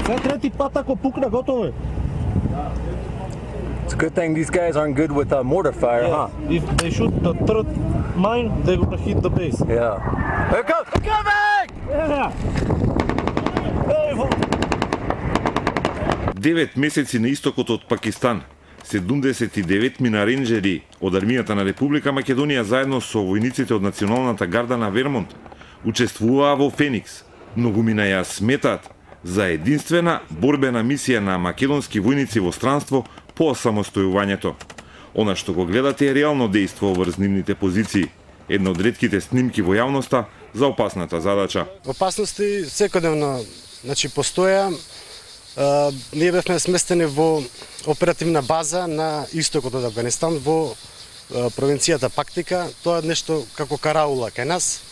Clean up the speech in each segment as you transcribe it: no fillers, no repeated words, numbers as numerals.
Сега трети пат ако пукне, готово е. It's a good thing these guys aren't good with mortar fire, huh? If they shoot the third mine, they're gonna hit the base. Yeah. Here it comes! They're coming! Yeah. Hey, 9 месеци на истокот од Пакистан, 79 ренџери од армијата на Република Македонија заедно со војниците од Националната гарда на Вермонт учествуваа во Феникс. Многумина ја сметаат за единствена борбена мисија на македонски војници во странство по самостојувањето. Она што го гледате е реално дејство врз нивните позиции, една од ретките снимки во јавноста за опасната задача. Опасности секојдневно постоја. Ние бевме сместени во оперативна база на истокот од Авганистан во провинцијата Пактика. Тоа е нешто како караула кај нас.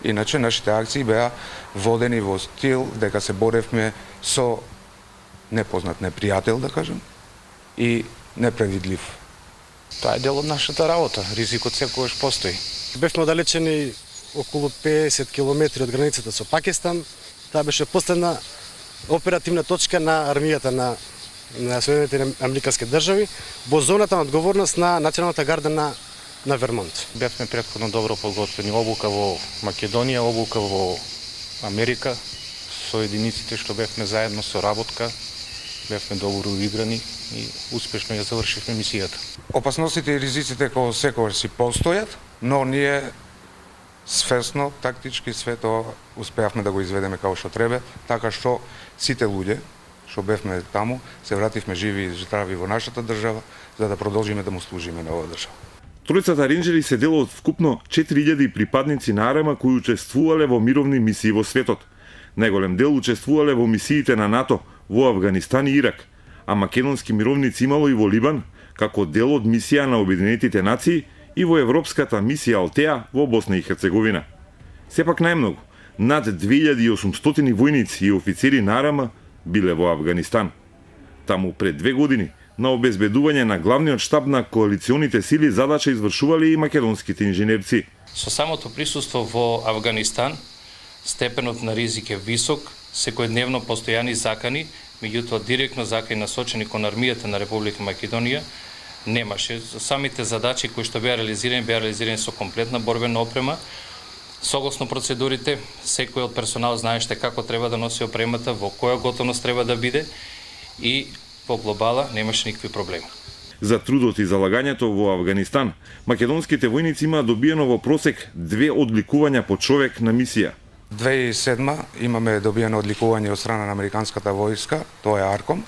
Иначе нашите акции беа водени во стил дека се боревме со непознат непријател, да кажем, и непредвидлив. Тоа е дел од нашата работа. Ризикот секогаш постои. Бевме оддалечени околу 50 километри од границата со Пакистан. Таа беше последна оперативна точка на армијата на Соединетите Американски држави во зоната на одговорност на Националната гарда на Вермонт. Бевме претходно добро подготвени, обука во Македонија, обука во Америка, со единиците што бевме заедно, со работка, бевме добро уиграни и успешно ја завршивме мисијата. Опасностите и ризиците како секогаш си постојат, но ние свесно, тактички све тоа успеавме да го изведеме како што треба, така што сите луѓе што бевме таму се вративме живи и здрави во нашата држава за да продолжиме да му служиме на оваа држава. Тројцата ренџери се дел од вкупно 4000 припадници на АРМА кои учествувале во мировни мисии во светот. Најголем дел учествувале во мисиите на НАТО во Авганистан и Ирак, а македонски мировници имало и во Либан, како дел од мисија на Обединетите нации и во европската мисија Алтеа во Босна и Херцеговина. Сепак најмногу, над 2800 војници и офицери на АРМА биле во Авганистан. Таму пред 2 години на обезбедување на главниот штаб на коалиционите сили задача извршувале и македонските инженерци. Со самото присуство во Авганистан, степенот на ризик е висок, секојдневно постојани закани, меѓутоа директно закани насочени кон армијата на Република Македонија немаше. Самите задачи кои што беа реализирани со комплетна борбена опрема. Согласно процедурите, секој од персонал знаеше како треба да носи опремата, во која готовност треба да биде и во глобала немаше никакви проблеми. За трудот и залагањето во Авганистан, македонските војници имаа добиено во просек 2 одликувања по човек на мисија. 2007 имаме добиено одликување од страна на американската војска, тоа е Арком,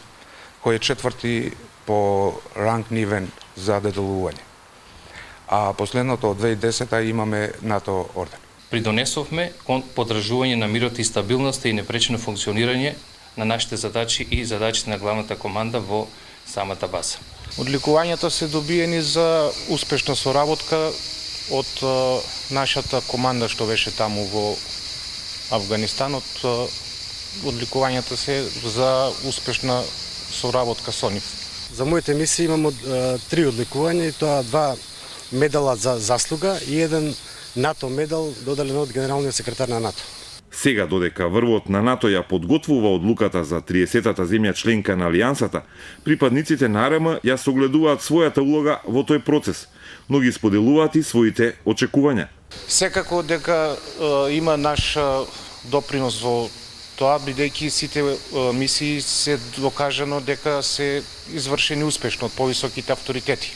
кој е 4ти по ранг нивен за деделување. А последното од 2010 имаме НАТО орден. Придонесовме кон поддржување на мирот и стабилноста и непречено функционирање на нашите задачи и задачите на главната команда во самата база. Одликувањата се добиени за успешна соработка од нашата команда што беше таму во Авганистан, одликувањата се за успешна соработка со нив. За моите мисии имам 3 одликувања и тоа 2 медала за заслуга и 1 НАТО медал доделен од генералниот секретар на НАТО. Сега додека врвот на НАТО ја подготвува одлуката за 30-та земја членка на Алијансата, припадниците на АРМ ја согледуваат својата улога во тој процес, но ги споделуваат и своите очекувања. Секако дека има наш допринос во тоа, бидејќи сите мисии се докажано дека се извршени успешно од повисоките авторитети.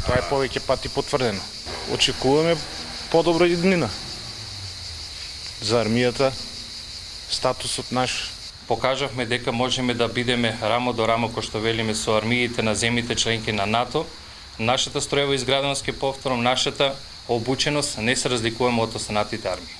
Тоа е повеќе пати потврдено. Очекуваме подобра иднина за армијата, статусот наш. Покажавме дека можеме да бидеме рамо до рамо, кој што велиме, со армиите на земјите членки на НАТО. Нашата строева изграденост, ке повторам, нашата обученост не се разликуваме од останатите армии.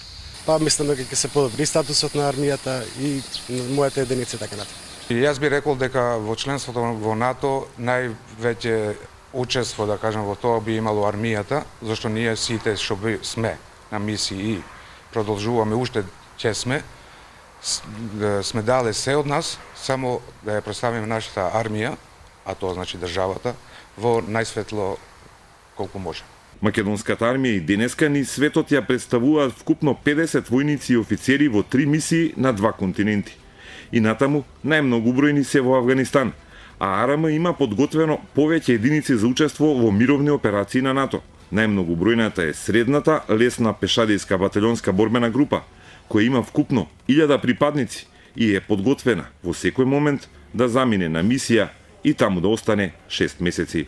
Па мислам дека ќе се подобри статусот на армијата и мојата единица така натаму. И јас би рекол дека во членството во НАТО највеќе учество, да кажем, во тоа би имало армијата, зашто ние сите што сме на мисии и продолжуваме уште ќе сме дале се од нас, само да ја представиме нашата армија, а тоа значи државата, во најсветло колку може. Македонската армија и денеска ни светот ја представуваат вкупно 50 војници и офицери во 3 мисии на 2 континенти. и натаму најмногубројни се во Авганистан, а АРМ има подготвено повеќе единици за учество во мировни операции на НАТО. Најмногубројната е средната лесна пешадијска батальонска борбена група, која има вкупно 1000 припадници и е подготвена во секој момент да замине на мисија и таму да остане 6 месеци.